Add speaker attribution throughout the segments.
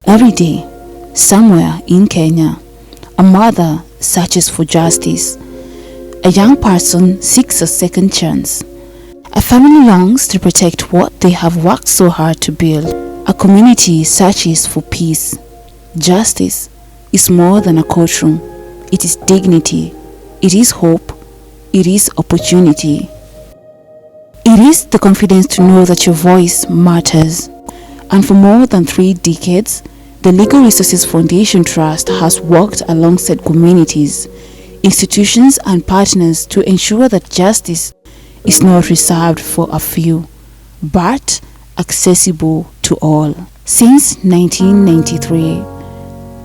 Speaker 1: Every day, somewhere in Kenya, a mother searches for justice. A young person seeks a second chance. A family longs to protect what they have worked so hard to build. A community searches for peace. Justice is more than a courtroom. It is dignity. It is hope. It is opportunity. It is the confidence to know that your voice matters. And for more than 3 decades, the Legal Resources Foundation Trust has worked alongside communities, institutions and partners to ensure that justice is not reserved for a few, but accessible to all. Since 1993,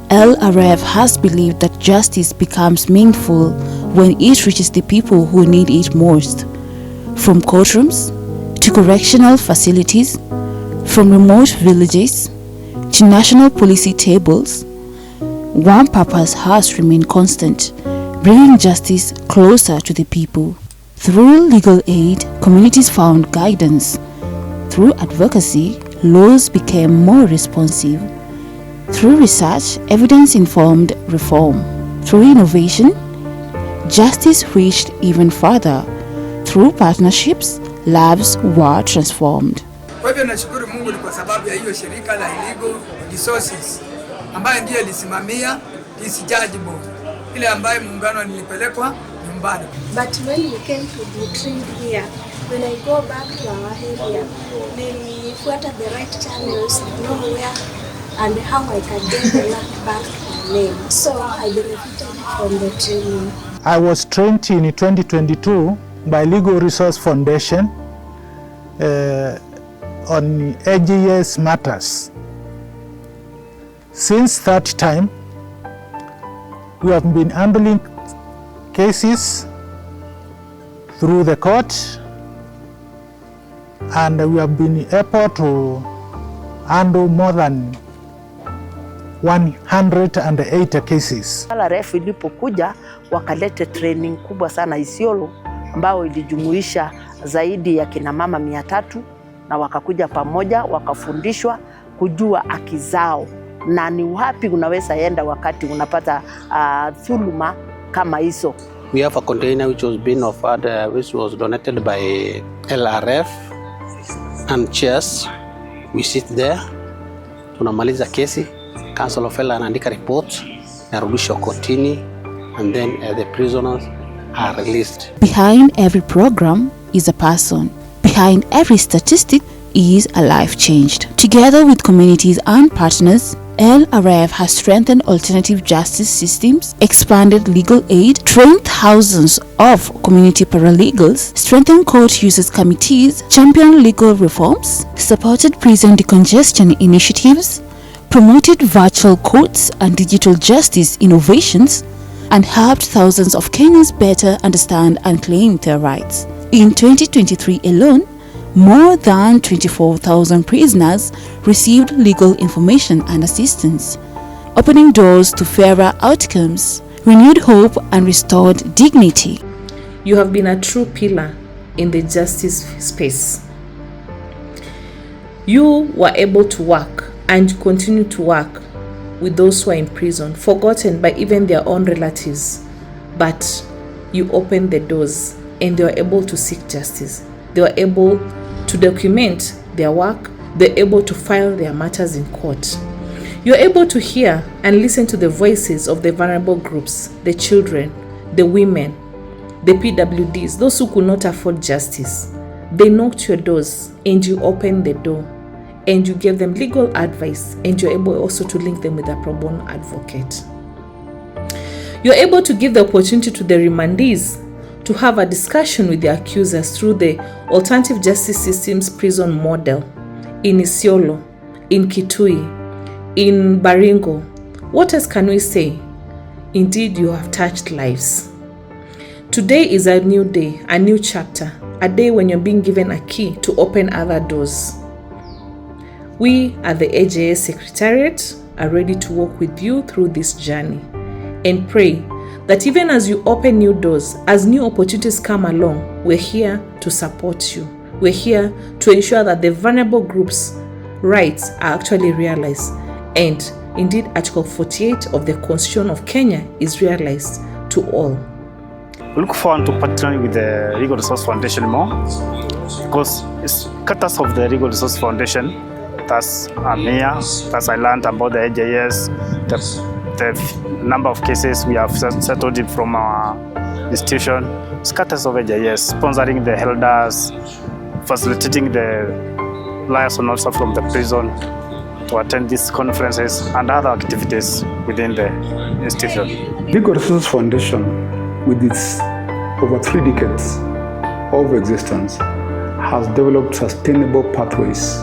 Speaker 1: LRF has believed that justice becomes meaningful when it reaches the people who need it most. From courtrooms to correctional facilities, from remote villages to national policy tables, one purpose has remained constant: bringing justice closer to the people. Through legal aid, communities found guidance. Through advocacy, laws became more responsive. Through research, evidence-informed reform. Through innovation, justice reached even further. Through partnerships, lives were transformed.
Speaker 2: Kwa hivyo nashukuru Mungu ni kwa sababu ya hiyo shirika la Legal Resources ambaye ndiye lisimamia dischargeable ile ambayo muungano nilipelekwa nyumbani.
Speaker 3: But when we came to the trip here, when I go back to our area, nilifuata the right channels, know where and how I can get the land back to my name. So I benefited from the training.
Speaker 4: I was trained in 2022 by Legal Resource Foundation on AGS matters. Since that time, we have been handling cases through the court, and we have been able to handle more than 180 cases.
Speaker 5: LRF ilipokuja wakalete training kubwa sana Isiolo ambao ilijumuisha zaidi ya kina mama 300 na wakakuja pamoja wakafundishwa kujua haki zao na ni wapi unaweza enda wakati unapata dhuluma kama hizo.
Speaker 6: We have a container which was being offered, which was donated by LRF and chairs. We sit there, tunamaliza kesi, Council of Elder anaandika report, narudishwa kotini, and then the prisoners are released.
Speaker 1: Behind every program is a person. Behind every statistic is a life changed. Together with communities and partners, LRF has strengthened alternative justice systems, expanded legal aid, trained thousands of community paralegals, strengthened court users committees, championed legal reforms, supported prison decongestion initiatives, promoted virtual courts and digital justice innovations, and helped thousands of Kenyans better understand and claim their rights. In 2023 alone, more than 24,000 prisoners received legal information and assistance, opening doors to fairer outcomes, renewed hope, and restored dignity.
Speaker 7: You have been a true pillar in the justice space. You were able to work and continue to work with those who are in prison, forgotten by even their own relatives, but you opened the doors and they were able to seek justice. They were able to document their work. They were able to file their matters in court. You are able to hear and listen to the voices of the vulnerable groups, the children, the women, the PWDs, those who could not afford justice. They knocked your doors and you opened the door and you gave them legal advice, and you're able also to link them with a pro bono advocate. You're able to give the opportunity to the remandees to have a discussion with the accusers through the Alternative Justice Systems prison model in Isiolo, in Kitui, in Baringo. What else can we say? Indeed, you have touched lives. Today is a new day, a new chapter, a day when you're being given a key to open other doors. We at the AJS Secretariat are ready to walk with you through this journey and pray that even as you open new doors, as new opportunities come along, we're here to support you. We're here to ensure that the vulnerable groups' rights are actually realized And indeed, Article 48 of the Constitution of Kenya is realized to all.
Speaker 8: We look forward to partnering with the Legal Resource Foundation more, because it's cutters of the Legal Resource Foundation. That's I'm here, that's I learned about the AJS, the number of cases we have settled in from our institution. It's cutters of AJS, sponsoring the elders, facilitating the liaison also from the prison to attend these conferences and other activities within the institution.
Speaker 9: Legal Resource Foundation, with its over 3 decades of existence, has developed sustainable pathways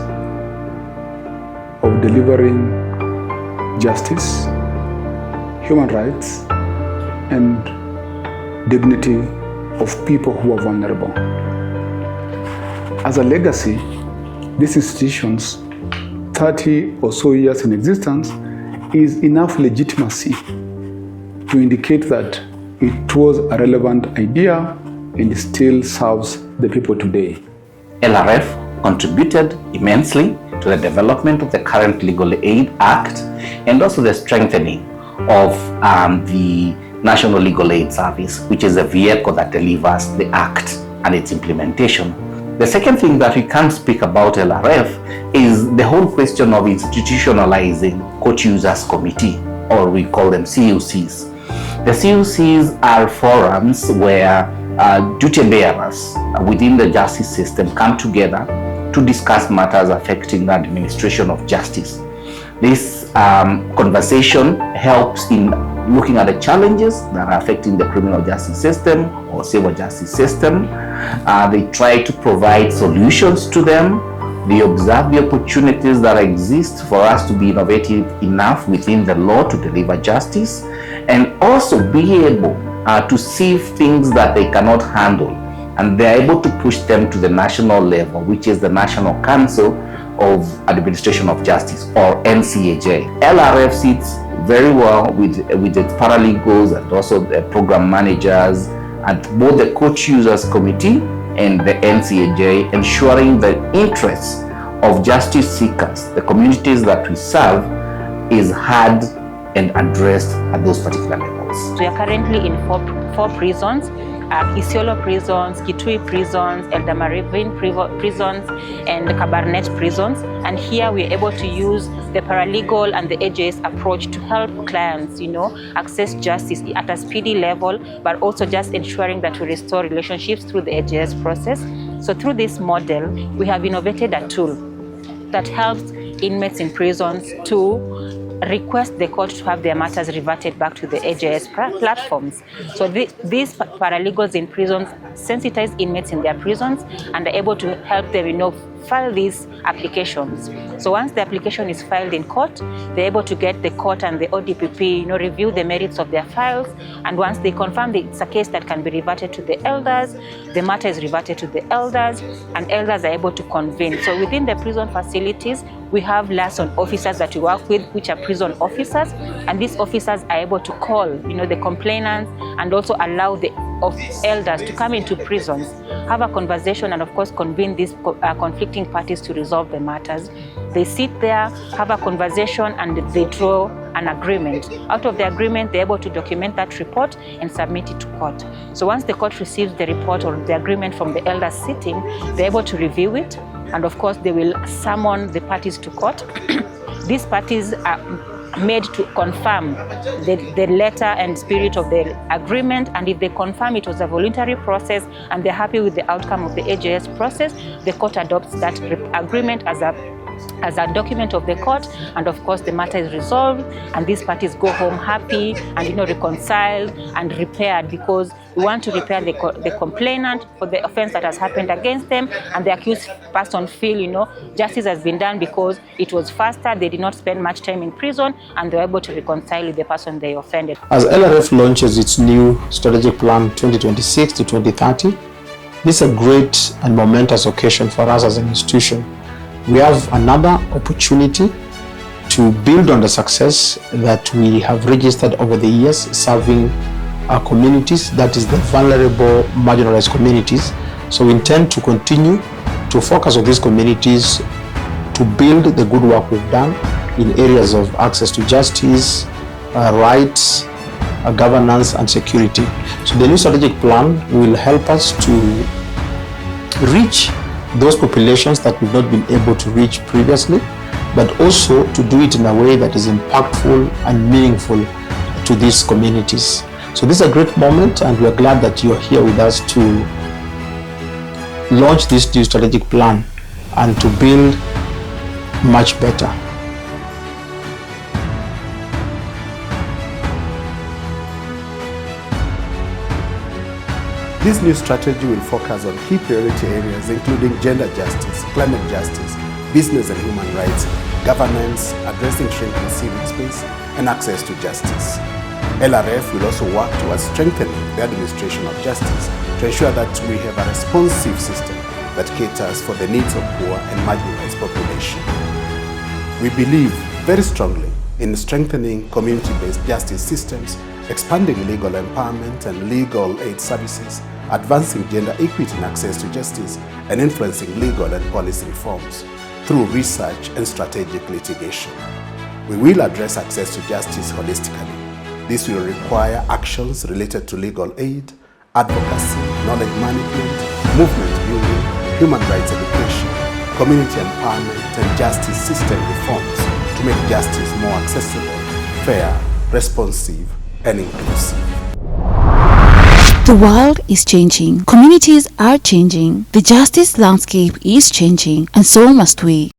Speaker 9: of delivering justice, human rights, and dignity of people who are vulnerable. As a legacy, these institutions, 30 or so years in existence, is enough legitimacy to indicate that it was a relevant idea and still serves the people today.
Speaker 10: LRF contributed immensely to the development of the current Legal Aid Act and also the strengthening of the National Legal Aid Service, which is a vehicle that delivers the Act and its implementation. The second thing that we can't speak about LRF is the whole question of institutionalizing Court Users Committee, or we call them CUCs. The CUCs are forums where duty bearers within the justice system come together to discuss matters affecting the administration of justice. This conversation helps in looking at the challenges that are affecting the criminal justice system or civil justice system. They try to provide solutions to them. They observe the opportunities that exist for us to be innovative enough within the law to deliver justice, and also be able to see things that they cannot handle, and they're able to push them to the national level, which is the National Council of Administration of Justice, or NCAJ. LRF sits very well with its paralegals and also the program managers and both the Court Users Committee and the NCAJ, ensuring the interests of justice seekers, the communities that we serve, is heard and addressed at those particular levels.
Speaker 11: We are currently in four prisons, Isiolo prisons, Kitui prisons, Eldamarevin prisons, and Kabarnet prisons. And here we are able to use the paralegal and the AJS approach to help clients, access justice at a speedy level, but also just ensuring that we restore relationships through the AJS process. So through this model, we have innovated a tool that helps inmates in prisons to request the court to have their matters reverted back to the AJS platforms. So these paralegals in prisons sensitize inmates in their prisons and are able to help them, file these applications. So once the application is filed in court, they're able to get the court and the ODPP, review the merits of their files. And once they confirm that it's a case that can be reverted to the elders, the matter is reverted to the elders, and elders are able to convene. So within the prison facilities, we have liaison officers that we work with, which are prison officers, and these officers are able to call, the complainants, and also allow the elders to come into prisons, have a conversation, and of course convene these conflicting parties to resolve the matters. They sit there, have a conversation, and they draw an agreement. Out of the agreement, they're able to document that report and submit it to court. So once the court receives the report or the agreement from the elders sitting, they're able to review it, and of course they will summon the parties to court. These parties are made to confirm the letter and spirit of the agreement, and if they confirm it was a voluntary process and they're happy with the outcome of the AJS process, the court adopts that agreement as a document of the court, and of course the matter is resolved, and these parties go home happy and reconciled and repaired, because we want to repair the complainant for the offense that has happened against them, and the accused person feel justice has been done because it was faster, they did not spend much time in prison, and they were able to reconcile with the person they offended.
Speaker 12: As LRF launches its new strategic plan 2026 to 2030, this is a great and momentous occasion for us as an institution. We have another opportunity to build on the success that we have registered over the years serving our communities, that is the vulnerable, marginalized communities. So we intend to continue to focus on these communities to build the good work we've done, in areas of access to justice, rights, governance and security. So the new strategic plan will help us to reach those populations that we've not been able to reach previously, but also to do it in a way that is impactful and meaningful to these communities. So this is a great moment, and we are glad that you are here with us to launch this new strategic plan and to build much better.
Speaker 13: This new strategy will focus on key priority areas including gender justice, climate justice, business and human rights, governance, addressing shrinking civic space, and access to justice. LRF will also work towards strengthening the administration of justice to ensure that we have a responsive system that caters for the needs of poor and marginalized population. We believe very strongly in strengthening community-based justice systems, expanding legal empowerment and legal aid services, advancing gender equity and access to justice, and influencing legal and policy reforms through research and strategic litigation. We will address access to justice holistically. This will require actions related to legal aid, advocacy, knowledge management, movement building, human rights education, community empowerment, and justice system reforms to make justice more accessible, fair, responsive, and inclusive.
Speaker 1: The world is changing, communities are changing, the justice landscape is changing, and so must we.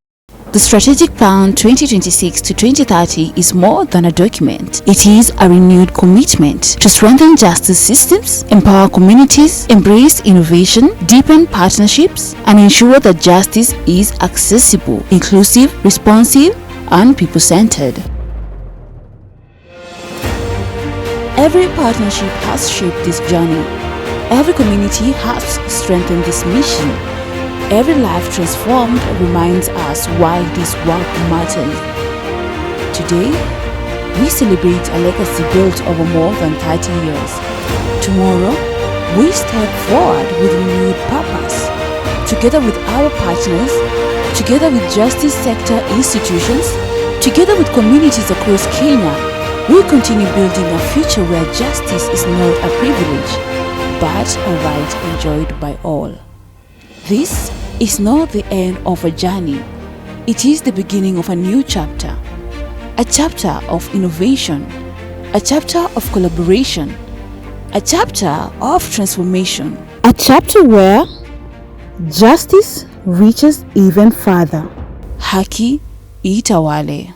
Speaker 1: The Strategic Plan 2026 to 2030 is more than a document. It is a renewed commitment to strengthen justice systems, empower communities, embrace innovation, deepen partnerships, and ensure that justice is accessible, inclusive, responsive, and people-centered. Every partnership has shaped this journey. Every community has strengthened this mission. Every life transformed reminds us why this work matters. Today, we celebrate a legacy built over more than 30 years. Tomorrow, we step forward with renewed purpose. Together with our partners, together with justice sector institutions, together with communities across Kenya, we'll continue building a future where justice is not a privilege, but a right enjoyed by all. This is not the end of a journey. It is the beginning of a new chapter. A chapter of innovation, a chapter of collaboration, a chapter of transformation, a chapter where justice reaches even further. Haki itawale.